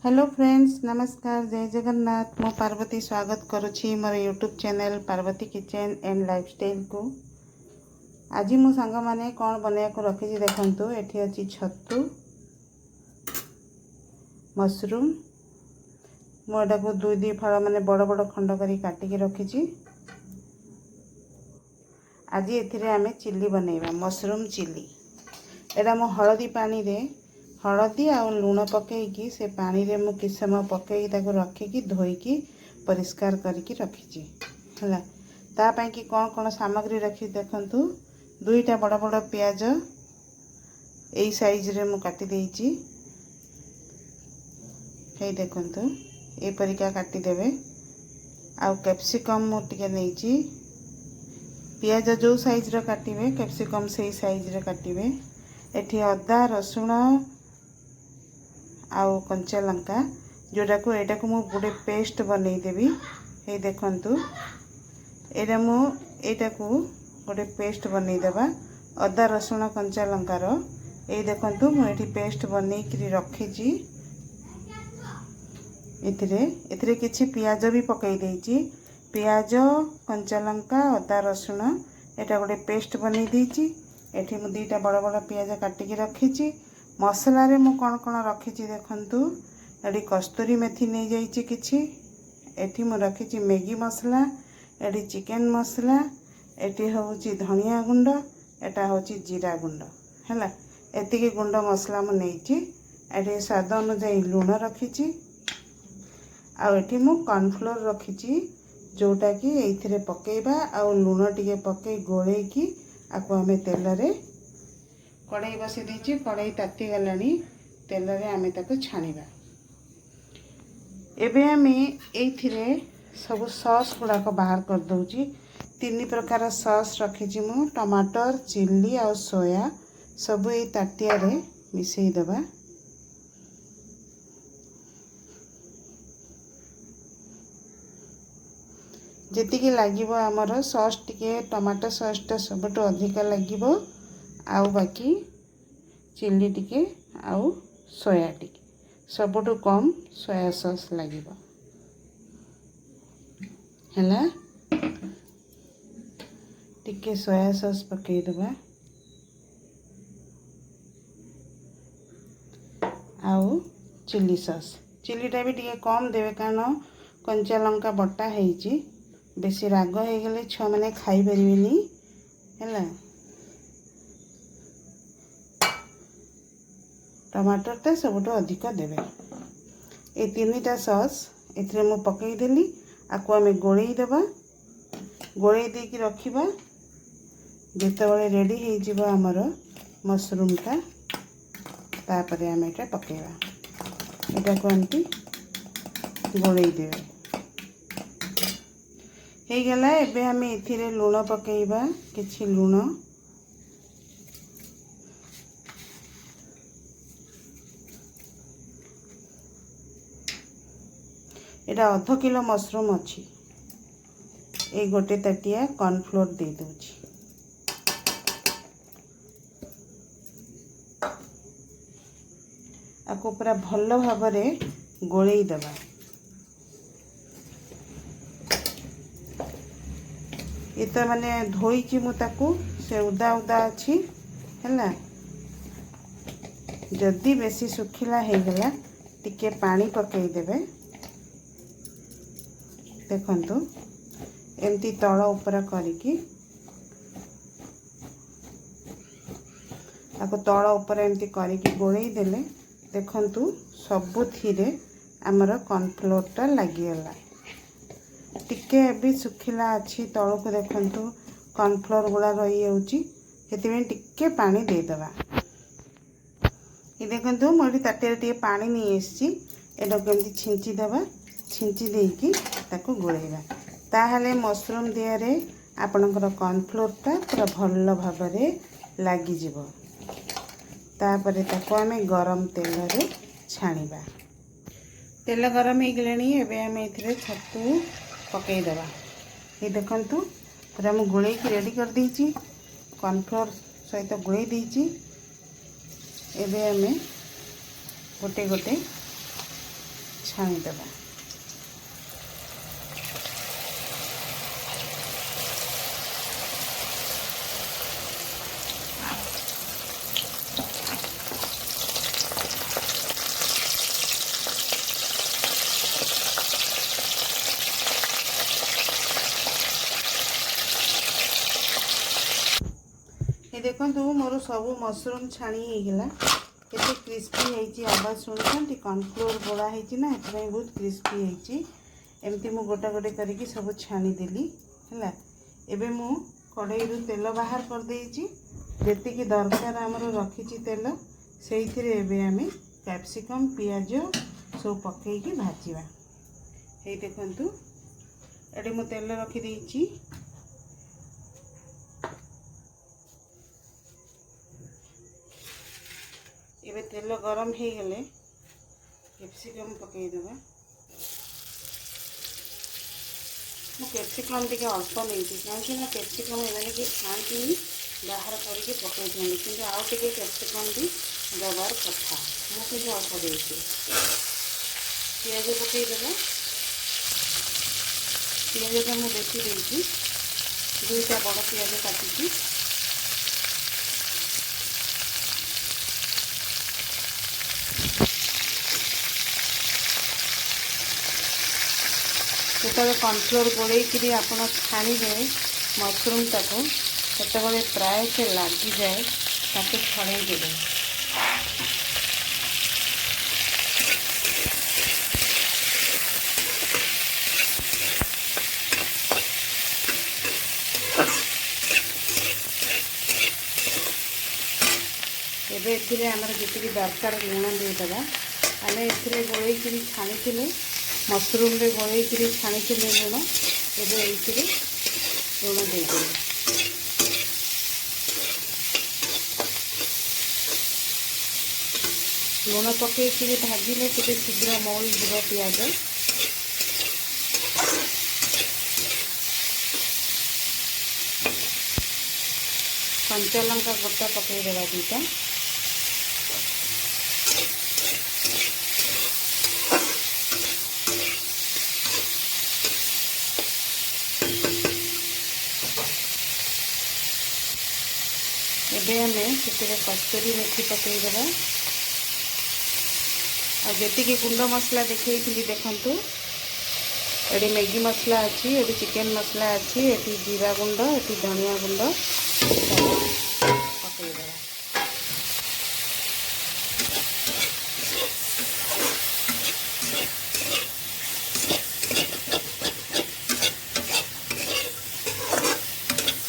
Hello friends, नमस्कार, जय जगन्नाथ। मो पार्वती स्वागत करुछि मोर YouTube channel Parvati kitchen and lifestyle को। आज मो सांग माने कौन बनया को रखी देखंतु। एठी अछि छतु, मशरूम। मोटा को दुई दुई फल माने बड़ बड़ खंड करी काटी के रखी। आज एथिरे आमे चिल्ली बनेबा, मशरूम चिल्ली। एडा मो हळदी पानी रे हळदी आ लुण पकईकी से पानी रे मु किछ समय पकई ताको रखिकी धोईकी परिष्कार करके रखी है। ता पई कि कौन कौन सामग्री रखी देखंतु। दुईटा बड़ बड़ प्याज एई साइज रे मु काटी देइची। हे देखंतु ए परिका काटी देबे। आ कैप्सिकम मु टिके नेइची। प्याज जो साइज रे काटिबे कैप्सिकम सेई साइज रे काटिबे। एठी अदा रसुण आउ कंचा लंका जोटा को एटा को मु गोटे पेस्ट बनै देबी। हे देखंतु एटा मु एटा को गोटे पेस्ट बनै देबा। अदा रसुण कंचा लंका रो ए देखंतु मु एठी पेस्ट बनै करी रखी छी। एथिरे किछि प्याज भी पकई देइची। प्याज कंचा लंका अदा रसुण एटा गोटे पेस्ट बनै देइची। एठी मु दुईटा बड़ बड़ प्याज काटी के रखी छी। मसला रे मु कोन कोन रखी छी देखंतु। एडी कस्तूरी मेथी नै जाइची किछि। एठी मु रखी छी मैगी मसला, एडी चिकन मसला, एठी होउची धनिया गुंड, एटा होउची जीरा गुंड हैला। एतिके गुंड मसला मु नैची। एठी स्वाद अनुसार लूण रखी छी। आ एठी मु कॉर्नफ्लोर रखी छी जोटा कि एथिरे पकेइबा आ लूण टिके पकई गोळेई की आको हमें तेल रे कड़ाई बसी दीची। कड़ाई ताती गलानी। तेल रे आमे ताको छाणीबा। एबे आमे एथिरे सब सॉस गुडा को बाहर कर दउची। तीन प्रकार सॉस रखी छी मु, टमाटर, चिल्ली आ सोया सब ए ताटिया रे मिसई दबा। जेतिके लागिबो हमर सॉस टिके टमाटर सॉस टा सबटो अधिक लागिबो। आउ बाकी चिल्ली टिके आउ सोया टिके सबटो कम सोया सॉस लागिबो हैला। टिके सोया सॉस पकई दबा। आउ चिल्ली सॉस, चिल्ली टा भी टिके कम देबे कारण कंचा लंका बटा हेइची। बेसी राग हो गले छुआ माने खाई परिवेनी हैला। टमाटर टा सबटो अधिक देबे। ए तीनटा सॉस एथिरे मु पकई देली। आको हमें गोळेई देबा। गोळेई दे की रखिबा। जेतेबेले रेडी हे जिवो हमर मशरूम टा तापरे हमें एटा पकेइबा। एटा को एंती गोळेई देबे। हे गला। एबे हमें एथिरे लूण पकेइबा। किछि लूण, एटा आधा किलो मशरूम अछि। ए गोटे ताटिया कॉर्नफ्लोर दे दोछि। आको पूरा भल भाबरे गोळेई दबा। ये तो माने धोई की मु ताकू से उदा उदा अछि हैला। जदी बेसी सुखिला हे गला टिके पानी पकई देबे। देखंतु एमती तळ ऊपर करिकी आको तळ ऊपर एमती करिकी गोळेई देले। देखंतु सबुथिरे हमर कॉर्नफ्लोर टा लागि गला। टिके भी सुखिला अच्छी तल को देखंतु कॉर्नफ्लोर गुड़ा रही जाउची। सेति टिके पानी दे दबा। ये देखंतु मोटी ताटिया टिके पानी नहीं एसची। एटा केमती छिंची दबा। छिंची देकी ताको गोळेबा। ताहले मशरूम दिया रे आपनकर कॉर्नफ्लोर टा पूरा भल भाबरे लागि जिवो। तापरे ताको हमें गरम तेल रे छाणीबा। तेल गरम हे गलेनी। एबे हमें इथिरे छतु पकई दबा। ये देखंतु पूरा मु गोळेई की रेडी कर देइची। कॉर्नफ्लोर सहित गोळेई देइची। एबे हमें गोटे गोटे ଛାଣିଦେବା। ये देखंतु मोर सबू मशरूम छाणी होगला केते क्रिस्पी होईची आवाज सुनछंती कॉर्नफ्लोर गोळा होईची ना एतराई बहुत क्रिस्पी होईची। एमती मु गोटा गोटे करके सब छाणी देली हैला। एबे मु कढ़ाई रु तेल बाहर कर देईची जेति की दरकार हमर रखीची तेल सेइथिरे एबे आमे कैप्सिकम पियाज सब पकई की भाजीबा। हे देखंतु एडी मु तेल रखी देईची। एबे तेल गरम हो गले कैप्सिकम पकई देबा। मु कैप्सिकम टिके अल्प नहीं कहीं कैप्सिकम एमाने कि खाती बाहर करके पकई दिखाँ कि आउ टे कैप्सिकम भी दबार कथा मुझे अल्प दे पियाज पकईदेवा। पियाज तो मुझे बेसी देती दुईटा बड़ पियाज काटी जो कॉर्नफ्लोर गोलैकि आपड़ छाणीबे मशरूम टाको सेतबे प्राय से लगी जाए ताके छड़े देवे। एबे एथिरे हमर जेतिकी दरकार लुण देदेबा। आमे एथिरे गोलैकि छाणी मशरूम रे गोलैकि छाणी लुण एबे एथिरे लुण देदेबे। लुण पकईकि भाजिले टिके शीघ्र मौली जीव पियाज। कंचा लंका गोटा पकईदेवा दुईटा। एबे हमें से कस्तूरी मेथी पकईदेवा। आ जेतिकी गुंड मसला देखी देखंतु एडी मैगी मसला अच्छी, एडी चिकन मसला अच्छी, एटी जीरा गुंड, एटी धनिया गुंड पकईदेवा।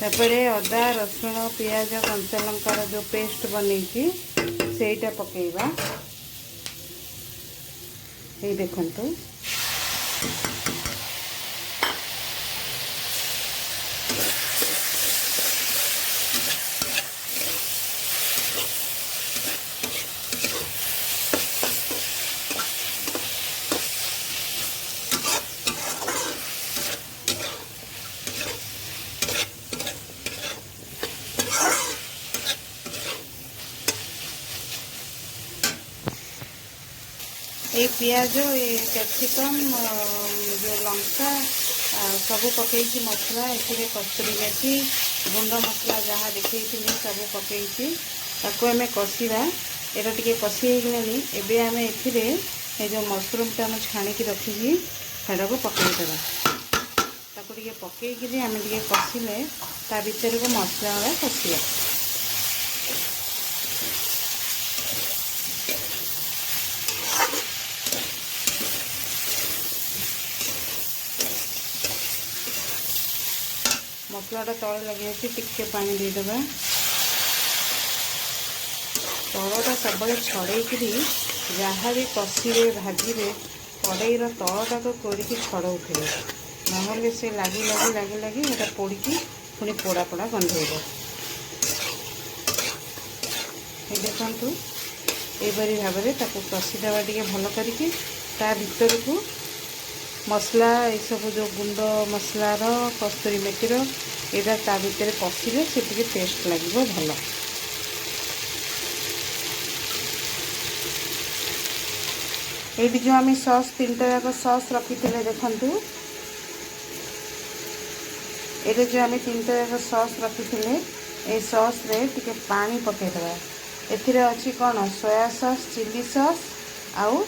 तापरे अदा रसुण पियाज कंचा लंकार जो पेस्ट बनईची सेटा पकेइबा। ये देखंतु ये पियाज ये कैप्सिकम जो लंका सब पकई मसला ए कस्तूरी मेथी गुंड मसला जहाँ देखी सब पकई आम कषा एटा टे कषि होगलानी। एबे आम ए जो मशरूमटा आम छाणिकी रखी सेटा को पकईदेवा। ताको टे पकईकि आम टे कषिले ता भीतर को मसला कषिया। मसलाटा तले लगे टिके पानी देदेबा। तलटा सब छड़ेकि जहाँ भी कषिरे भाजीरे कड़ईर तलटा तो तोड़ी छड़ाऊे ना से लगी लगी लगी लगी एटा पोड़ी पुणी पोड़ा पोड़ा गंधेब। देखु यहपरी भाव में कषिदेवा टे भल करके ता भीतर को मसला ये सब जो गुंड मसलार कस्तूरी मेथीर यहाँ ता भीतर पशिले से टेस्ट लगे भल। ये जो आम सॉस 3टा जाक सॉस रखी थे देखु ये जो आम 3टा जाक सॉस रखी थे ये सॉस रे टिके पानी पकेदवा एथिरे अच्छी कौन सोया सॉस चिली सॉस आउ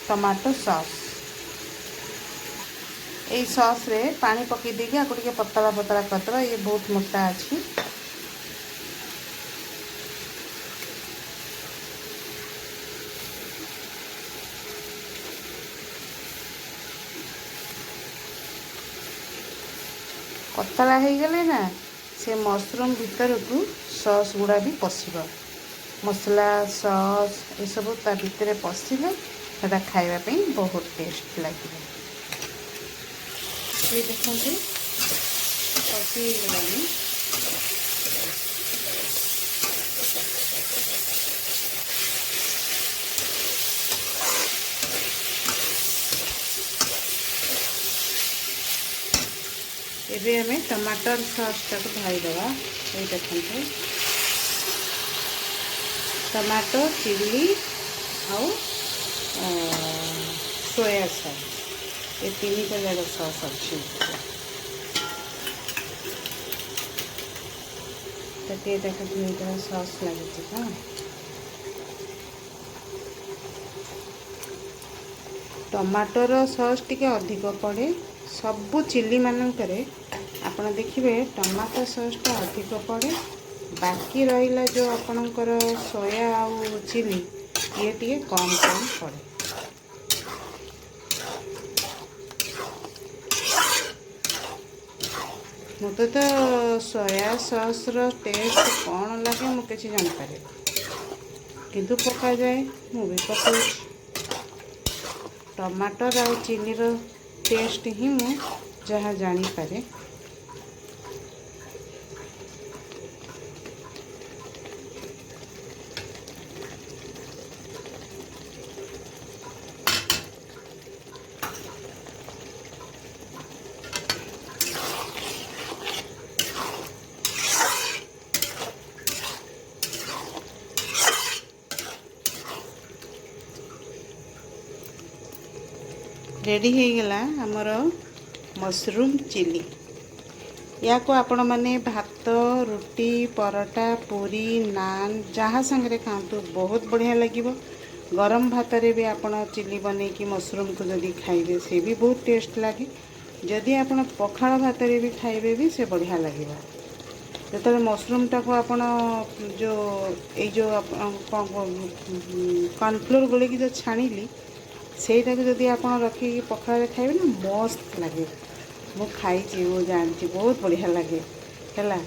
टमाटो सॉस ये सॉस रे पानी पकई देके आपको टिके पतला पतला करदे ये बहुत मोटा अच्छी पतला हो गले ना से मशरूम भीतर को सॉस गुड़ा भी पशिब मसला सॉस ये सब ता भीतर पशिले सेटा खाइबा बहुत टेस्ट लगे ये देखते पशि गलानी एबे हमें टमाटर सॉस टाक ढाईदवा ये देखते टमाटो चिली आउ सोया सॉस ये 3टा जाक सॉस अच्छी देखते सॉस लगे हाँ टमाटर सॉस टी अधिक पड़े सबू चिली मानकरे आपण देखिए टमाटो सॉसटा अधिक पड़े बाकी रहा जो आपणकर सोया आउ चिली ये टी कम कम पड़े मत तो सोया सॉस रो टेस्ट कौन लगे मुझे जानपारे किंतु पका जाए मुझे पकाऊँ टमाटर आउ चिली रो टेस्ट ही मु जहाँ जानीपारे रेडी हो गला हमर मशरूम चिली या को आपण माने भात रोटी परोटा पूरी नान जहाँ संगे खातु बहुत बढ़िया लगे गरम भात रे भी आपण चिली बने कि मशरूम को जदि खाइबे से भी बहुत टेस्ट लगे जदि आपण पखाल भात रे भी खाइबे भी से बढ़िया लगे जो मशरूम टाक आपण जो ये कॉर्नफ्लोर गोल जो छाणिली सेटा को जदि आप रखिक पखाल खाइबे ना मस्त लगे मु खाई वो जानती बहुत बढ़िया लगे है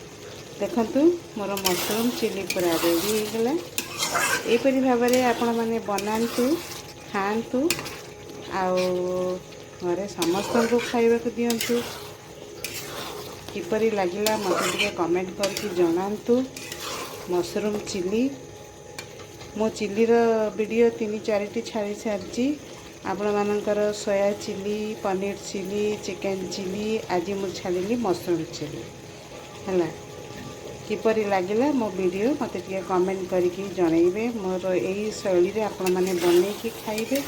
देखु मोर मशरूम चिली पूरा रेडी होगला यहपरी भाव में आपण मैंने बनातु खातु आरे समस्त को खाइबा को दिंतु किपरि लगिला मत कमेंट करके जनातु मशरूम चिली मो चिली वीडियो 3-4टी छाड़ी सारी आपण मानकर soya chilli paneer chilli chicken chilli आज मुझे छाड़ी मशरूम चिली है किपरि लगिला मो वीडियो मत कमेंट करके जनइबे मोर यही शैली आपण मैंने बनईकि खाइबे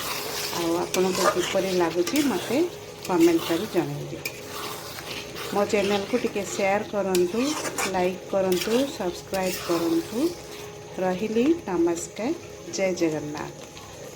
आपण को किपरि लगुच मत कमेंट कर जनइबे मो चैनल को टिके शेयर करंतु लाइक करंतु सब्सक्राइब करंतु रहिली नमस्कार जय जगन्नाथ।